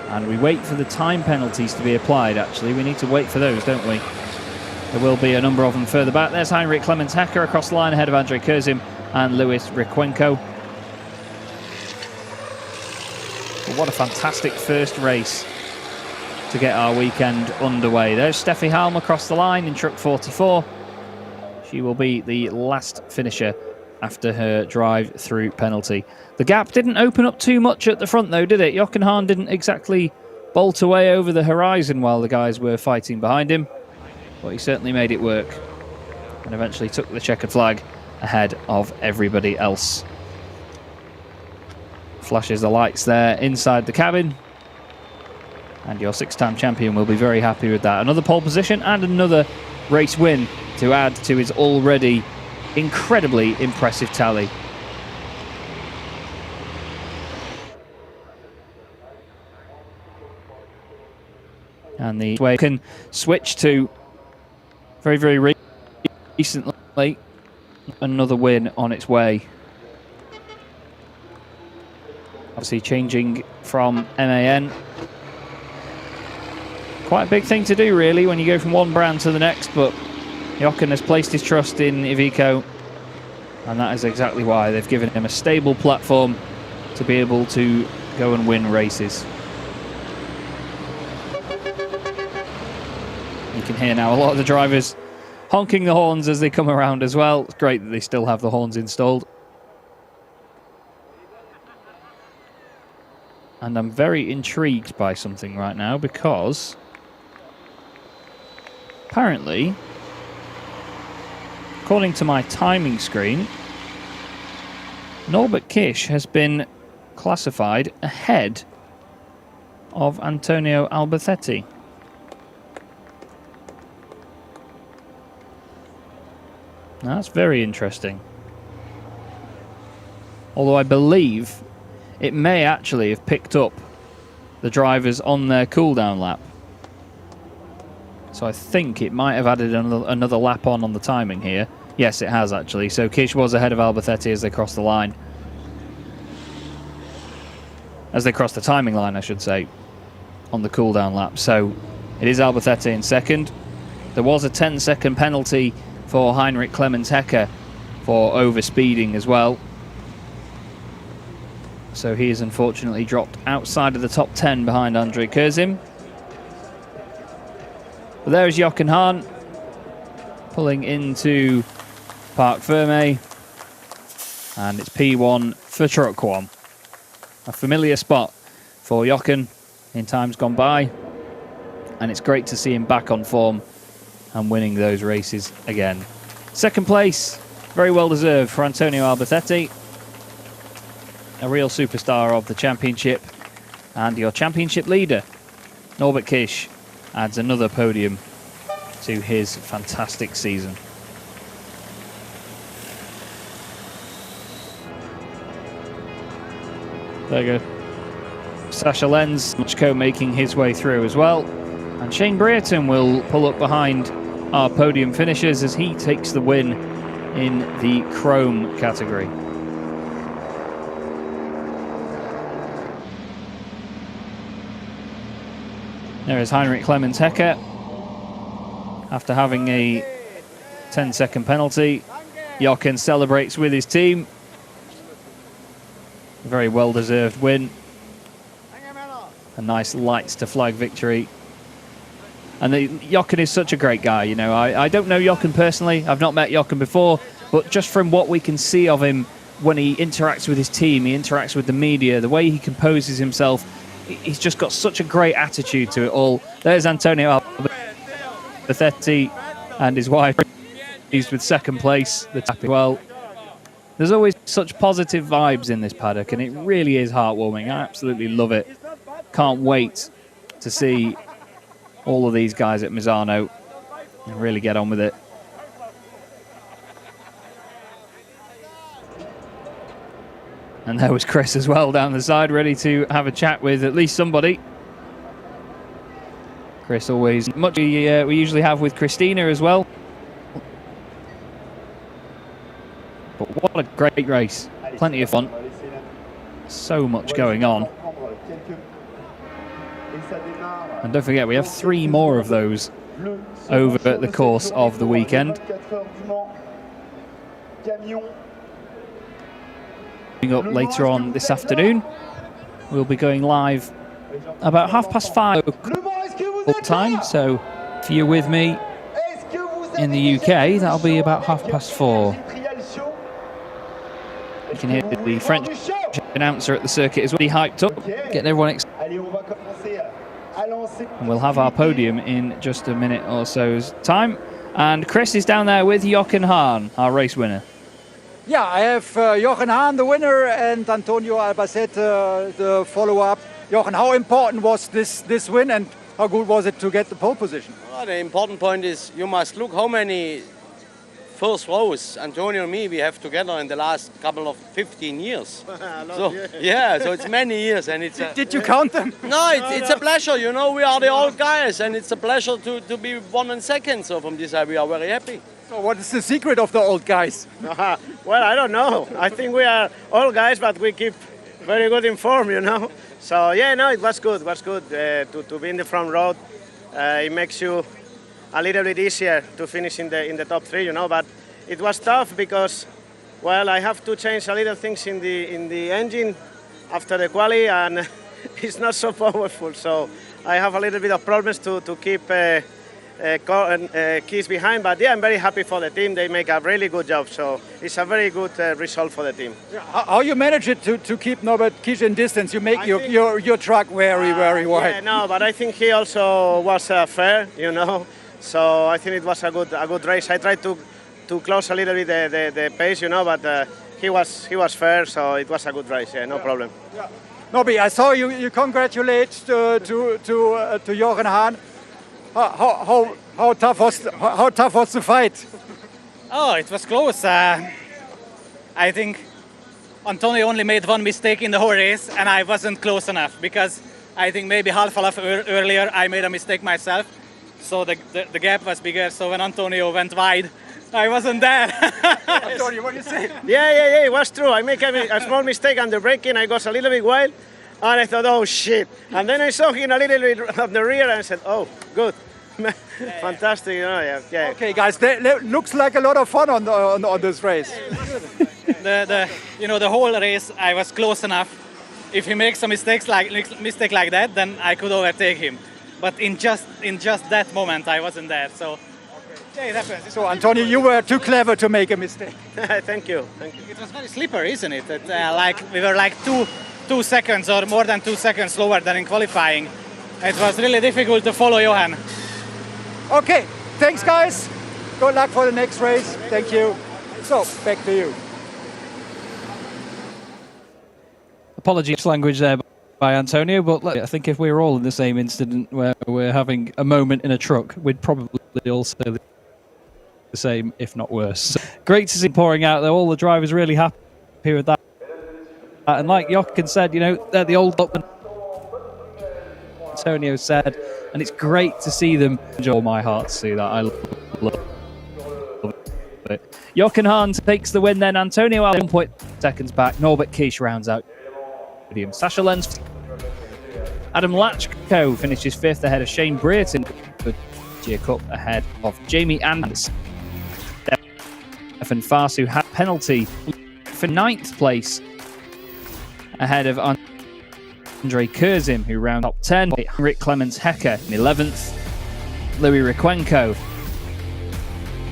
And we wait for the time penalties to be applied, actually. We need to wait for those, don't we? There will be a number of them further back. There's Heinrich Clemens Hecker across the line ahead of Andrei Kurzim and Lewis Rikwenko. But what a fantastic first race to get our weekend underway. There's Steffi Halm across the line in truck 44. She will be the last finisher after her drive-through penalty. The gap didn't open up too much at the front, though, did it? Jochen Hahn didn't exactly bolt away over the horizon while the guys were fighting behind him, but he certainly made it work and eventually took the checkered flag ahead of everybody else. Flashes the lights there inside the cabin, and your six-time champion will be very happy with that. Another pole position and another race win to add to his already incredibly impressive tally. And the way can switch to very recently another win on its way. Obviously changing from MAN. Quite a big thing to do, really, when you go from one brand to the next, but Jochen has placed his trust in Iveco, and that is exactly why. They've given him a stable platform to be able to go and win races. You can hear now a lot of the drivers honking the horns as they come around as well. It's great that they still have the horns installed. And I'm very intrigued by something right now, because apparently, according to my timing screen, Norbert Kish has been classified ahead of Antonio Albacete. Now, that's very interesting. Although I believe it may actually have picked up the drivers on their cooldown lap. So I think it might have added another lap on the timing here. Yes, it has actually. So Kish was ahead of Albacete as they crossed the line. As they crossed the timing line, I should say, on the cooldown lap. So it is Albacete in second. There was a 10-second penalty for Heinrich Clemens Hecker for overspeeding as well. So he is unfortunately dropped outside of the top 10 behind Andrei Kurzim. But there is Jochen Hahn pulling into Parc Ferme, and it's P1 for Truck 1. A familiar spot for Jochen in times gone by, and it's great to see him back on form and winning those races again. Second place, very well deserved for Antonio Albacete. a real superstar of the championship. And your championship leader, Norbert Kish, adds another podium to his fantastic season. There you go. Sascha Lenz, Muchko making his way through as well. And Shane Brereton will pull up behind our podium finishers as he takes the win in the Chrome category. There is Heinrich Clemens Hecker. After having a 10-second penalty, Jochen celebrates with his team. A very well-deserved win. A nice lights to flag victory. And Jochen is such a great guy, you know. I don't know Jochen personally. I've not met Jochen before, but just from what we can see of him when he interacts with his team, he interacts with the media, the way he composes himself, he's just got such a great attitude to it all. There's Antonio Albertetti and his wife. He's with second place. Well, there's always such positive vibes in this paddock, and it really is heartwarming. I absolutely love it. Can't wait to see all of these guys at Misano and really get on with it. And there was Chris as well down the side, ready to have a chat with at least somebody. Chris always, much we usually have with Christina as well. But what a great race. Plenty of fun. So much going on. And don't forget, we have 3 more of those over the course of the weekend. Coming up later on this afternoon, we'll be going live about 5:30 time. So if you're with me in the UK, that'll be about 4:30. You can hear the French announcer at the circuit is really hyped up, getting everyone excited. And we'll have our podium in just a minute or so's time. And Chris is down there with Jochen Hahn, our race winner. Yeah, I have Jochen Hahn, the winner, and Antonio Albacete, the follow-up. Jochen, how important was this win, and how good was it to get the pole position? Well, the important point is you must look how many first rows Antonio and me we have together in the last couple of 15 years. So yeah, so it's many years, and it's. Did you count them? No, it's a pleasure. You know, we are the old guys, and it's a pleasure to be 1 and second. So from this side, we are very happy. So what is the secret of the old guys? Well, I don't know. I think we are old guys, but we keep very good informed, you know. So yeah, no, it was good. It was good to be in the front row. It makes you a little bit easier to finish in the top 3, you know. But it was tough because, well, I have to change a little things in the engine after the quali, and it's not so powerful. So I have a little bit of problems to keep keys behind. But yeah, I'm very happy for the team. They make a really good job. So it's a very good result for the team. How you manage it to keep Norbert Kish in distance? You make your truck very wide. Yeah, no, but I think he also was fair, you know. So I think it was a good race. I tried to close a little bit the pace, you know, but he was fair, so it was a good race. Yeah, no problem. Yeah. Nobby, I saw you congratulate to Jochen Hahn. How tough was the fight? Oh, it was close. I think Antonio only made one mistake in the whole race, and I wasn't close enough because I think maybe half a lap earlier I made a mistake myself. So the gap was bigger. So when Antonio went wide, I wasn't there. Antonio, what do you say? Yeah, it was true. I make a small mistake on the braking. I got a little bit wild, and I thought, oh shit. And then I saw him a little bit on the rear, and I said, oh, good. Fantastic, you know, yeah. Okay, guys, looks like a lot of fun on this race. The whole race I was close enough. If he makes a mistake like that, then I could overtake him. But in just that moment, I wasn't there. So yeah, it happens. So Antonio, you were too clever to make a mistake. Thank you. It was very slippery, isn't it? We were like two seconds or more than 2 seconds slower than in qualifying. It was really difficult to follow Johan. Okay, thanks guys. Good luck for the next race. Thank you. So back to you. Apologies language there by Antonio, but I think if we were all in the same incident where we're having a moment in a truck, we'd probably all say the same, if not worse. So, great to see pouring out, though. All the drivers really happy with that. And like Jochen said, you know, they're the old up. Antonio said, and it's great to see them. Enjoy my heart to see that. I love it. Jochen Hahn takes the win then. Antonio 1 point seconds back. Norbert Kish rounds out. Sasha Lenz. Adam Lachko finishes 5th ahead of Shane Brereton. Good G Cup ahead of Jamie Anderson. Stefan Farsu had penalty for 9th place ahead of Andre Kurzim, who round top 10. Rick Clemens Hecker in 11th. Louis Riquenco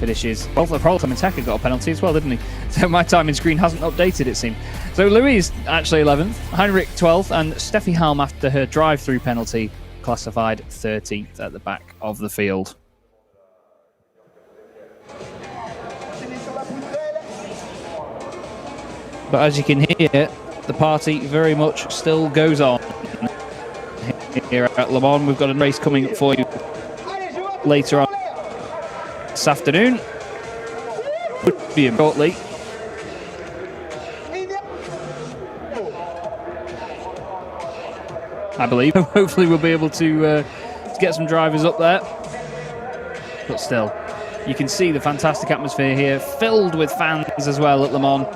finishes. Well, Clemens Hecker got a penalty as well, didn't he? So my timing screen hasn't updated, it seems. So Louis is actually 11th, Heinrich 12th, and Steffi Halm, after her drive-through penalty, classified 13th at the back of the field. But as you can hear, the party very much still goes on. Here at Le Mans, we've got a race coming up for you later on this afternoon. Would be shortly. I believe. Hopefully we'll be able to get some drivers up there. But still, you can see the fantastic atmosphere here, filled with fans as well at Le Mans.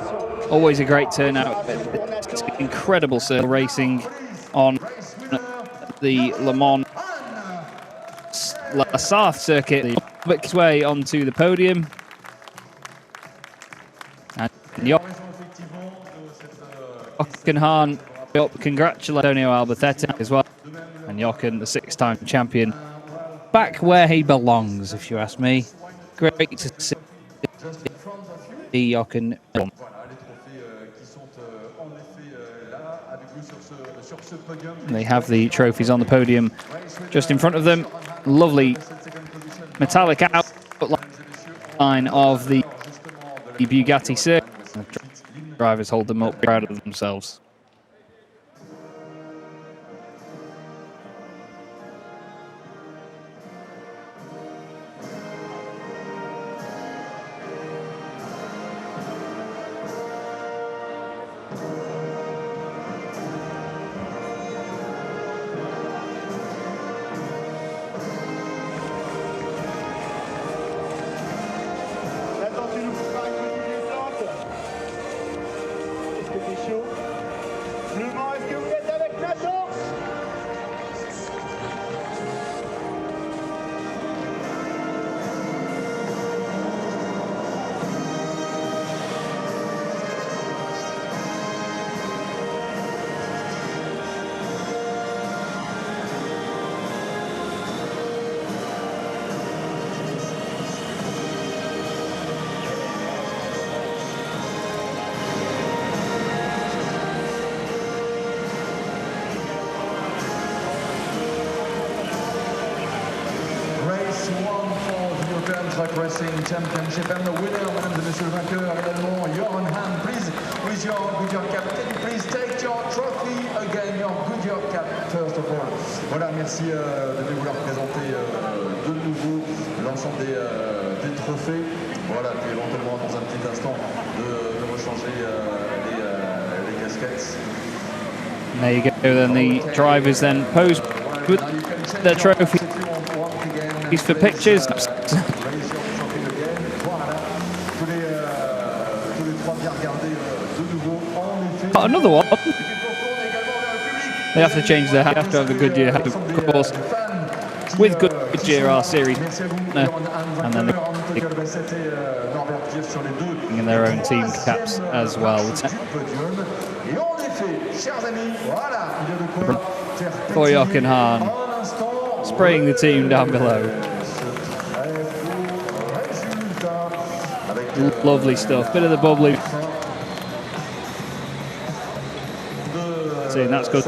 Always a great turnout. It's incredible circle racing on the Le Mans La Sarthe circuit. Makes way onto the podium. And Jochen Hahn congratulate Antonio Albacete as well. And Jochen, the 6-time champion, back where he belongs, if you ask me. Great to see Jochen. They have the trophies on the podium just in front of them. Lovely metallic outline of the Bugatti circuit. Drivers hold them up, proud of themselves. Racing Championship, and the winner, mesdames et messieurs, le vainqueur également, Jochen Hahn. Please, with your Goodyear cap, can you please take your trophy again, your Goodyear cap, first of all. Voilà, merci de vouloir présenter de nouveau l'ensemble des trophées. Voilà, puis éventuellement dans un petit instant de rechanger les casquettes. There you go, then the drivers then pose with their trophies for pictures. Another one. They have to change their hat after the Goodyear hat, of course. With Goodyear R Series, and then in their own team caps as well. For Jochen Hahn, spraying the team down below. Lovely stuff. Bit of the bubbly. That's good,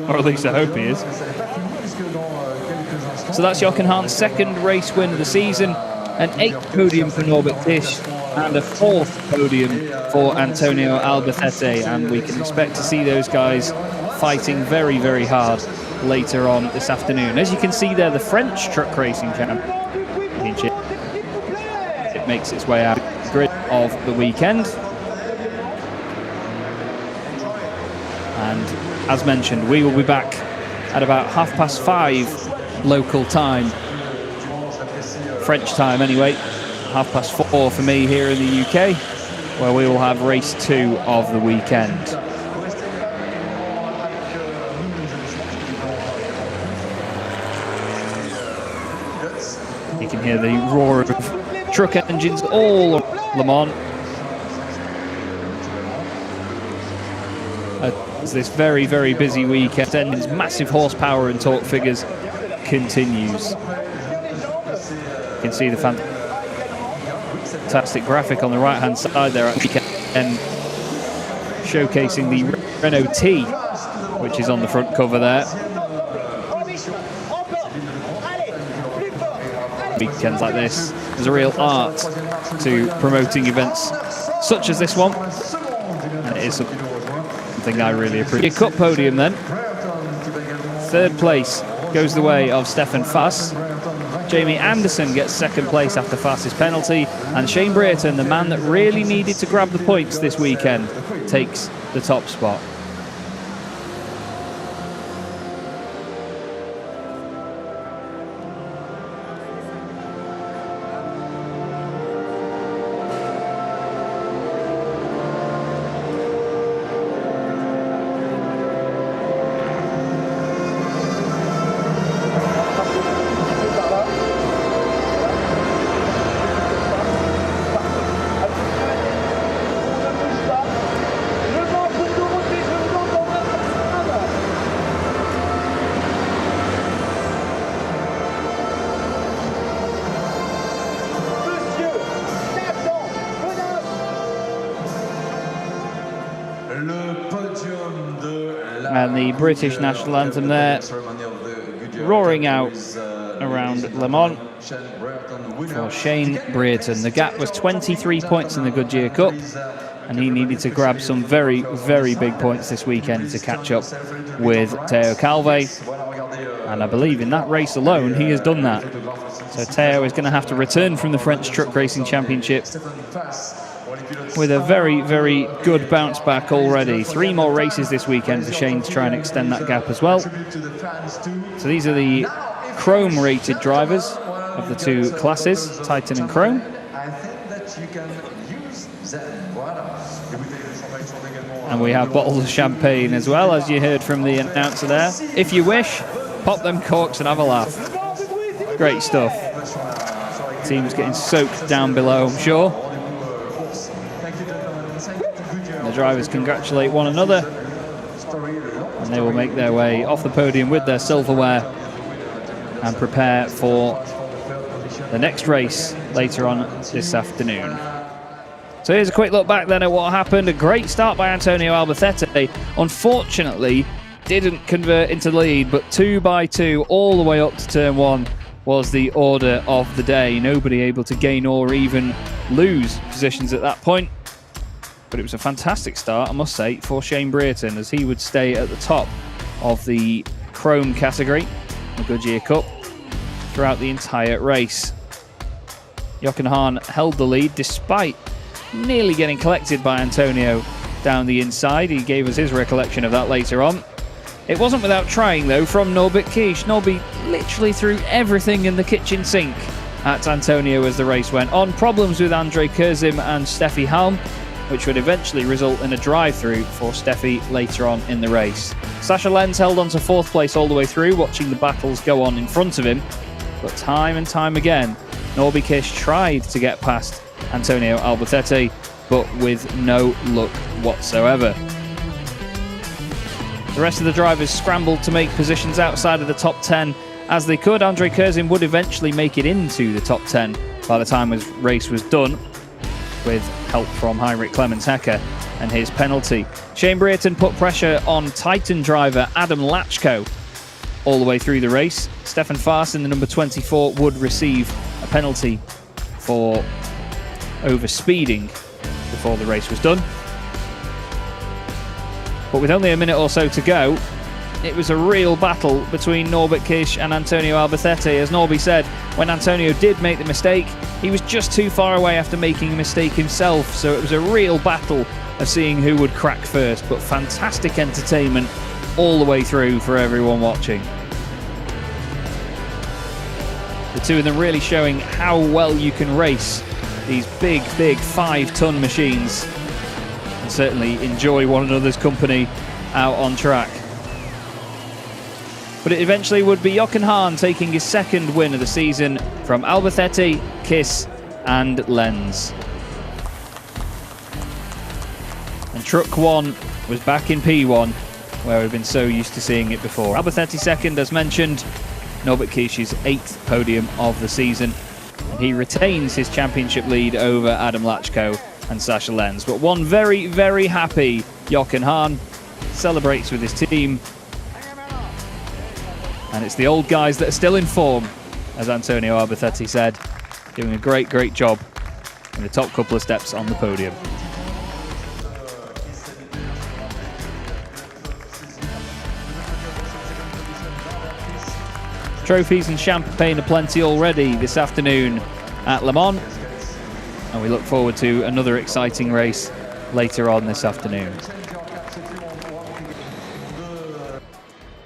or at least I hope he is. So that's Jochen Hahn's 2nd race win of the season, an 8th podium for Norbert Kish. and a 4th podium for Antonio Albacete, and we can expect to see those guys fighting very, very hard later on this afternoon. As you can see there, the French Truck Racing Championship, it makes its way out the grid of the weekend. And as mentioned, we will be back at about 5:30 local time, French time anyway, 4:30 for me here in the UK, where we will have race 2 of the weekend. You can hear the roar of truck engines all over Le Mans as this very, very busy weekend ends. Massive horsepower and torque figures continues. You can see the fantastic graphic on the right hand side there at the weekend, showcasing the Renault T, which is on the front cover there. Weekends like this, there's a real art to promoting events such as this one, and it is something I really appreciate. Cup podium then. 3rd place goes the way of Stefan Fass. Jamie Anderson gets 2nd place after Fass's penalty, and Shane Brereton, the man that really needed to grab the points this weekend, takes the top spot. And the British national anthem there, roaring out around Le Mans for Shane Brereton. The gap was 23 points in the Goodyear Cup, and he needed to grab some very, very big points this weekend to catch up with Teo Calvé. And I believe in that race alone, he has done that. So Teo is going to have to return from the French Truck Racing Championship with a very, very good bounce back already. 3 more races this weekend for Shane to try and extend that gap as well. So these are the Chrome rated drivers of the 2 classes, Titan and Chrome. And we have bottles of champagne as well, as you heard from the announcer there. If you wish, pop them corks and have a laugh. Great stuff. The team's getting soaked down below, I'm sure. The drivers congratulate one another, and they will make their way off the podium with their silverware and prepare for the next race later on this afternoon. So here's a quick look back then at what happened. A great start by Antonio Albacete. Unfortunately, didn't convert into the lead, but 2 by 2 all the way up to turn 1 was the order of the day. Nobody able to gain or even lose positions at that point. But it was a fantastic start, I must say, for Shane Brereton, as he would stay at the top of the Chrome category, the Goodyear Cup, throughout the entire race. Jochen Hahn held the lead despite nearly getting collected by Antonio down the inside. He gave us his recollection of that later on. It wasn't without trying, though, from Norbert Kish. Norby literally threw everything in the kitchen sink at Antonio as the race went on. Problems with André Kurzim and Steffi Halm, which would eventually result in a drive-through for Steffi later on in the race. Sasha Lenz held on to 4th place all the way through, watching the battles go on in front of him. But time and time again, Norby Kish tried to get past Antonio Albacete, but with no luck whatsoever. The rest of the drivers scrambled to make positions outside of the top 10 as they could. André Kurzim would eventually make it into the top 10 by the time his race was done, with help from Heinrich Clemens Hecker and his penalty. Shane Brereton put pressure on Titan driver Adam Lachko all the way through the race. Stefan Fass in the number 24 would receive a penalty for over speeding before the race was done. But with only a minute or so to go, it was a real battle between Norbert Kish and Antonio Albacete. As Norby said, when Antonio did make the mistake, he was just too far away after making a mistake himself, so it was a real battle of seeing who would crack first, but fantastic entertainment all the way through for everyone watching. The two of them really showing how well you can race these big 5-ton machines and certainly enjoy one another's company out on track. But it eventually would be Jochen Hahn taking his second win of the season from Albacete, Kiss and Lenz. And Truck 1 was back in P1, where we've been so used to seeing it before. Albacete second, as mentioned, Norbert Kisch's 8th podium of the season. And he retains his championship lead over Adam Lachko and Sascha Lenz. But one very happy Jochen Hahn celebrates with his team. And it's the old guys that are still in form, as Antonio Albacete said, doing a great job in the top couple of steps on the podium. Trophies and champagne aplenty already this afternoon at Le Mans, and we look forward to another exciting race later on this afternoon.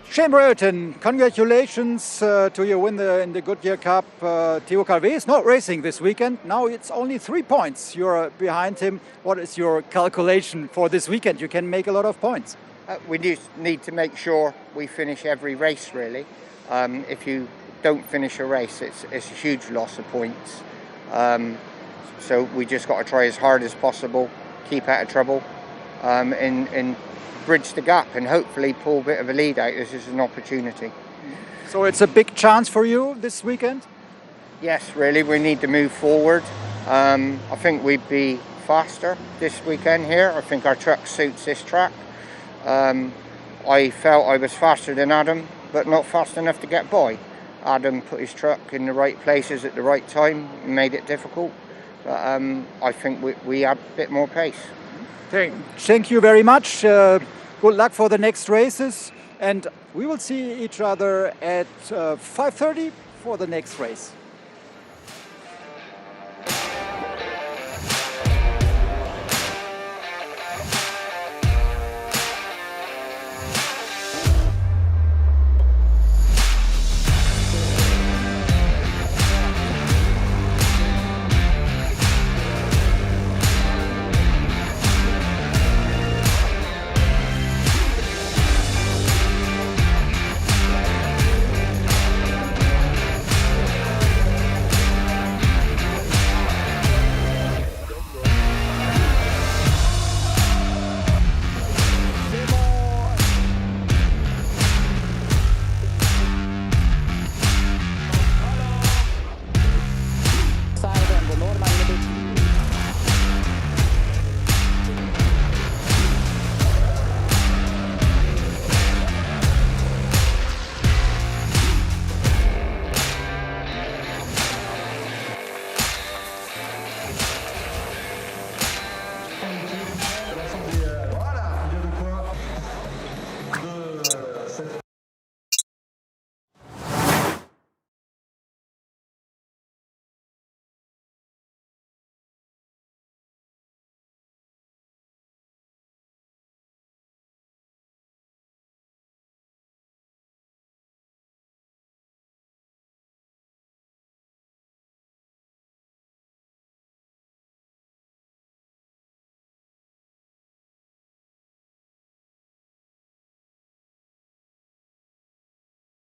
Shane Brereton, congratulations to your win in the Goodyear Cup. Theo Calvé is not racing this weekend. Now it's only 3 points. You're behind him. What is your calculation for this weekend? You can make a lot of points. We just need to make sure we finish every race, really. If you don't finish a race, it's a huge loss of points. So we just got to try as hard as possible, keep out of trouble, and bridge the gap and hopefully pull a bit of a lead out. This is an opportunity. So it's a big chance for you this weekend? Yes, really, we need to move forward. I think we'd be faster this weekend here. I think our truck suits this track. I felt I was faster than Adam, but not fast enough to get by. Adam put his truck in the right places at the right time, made it difficult. But I think we had a bit more pace. Thank you very much. Good luck for the next races, and we will see each other at 5:30 for the next race.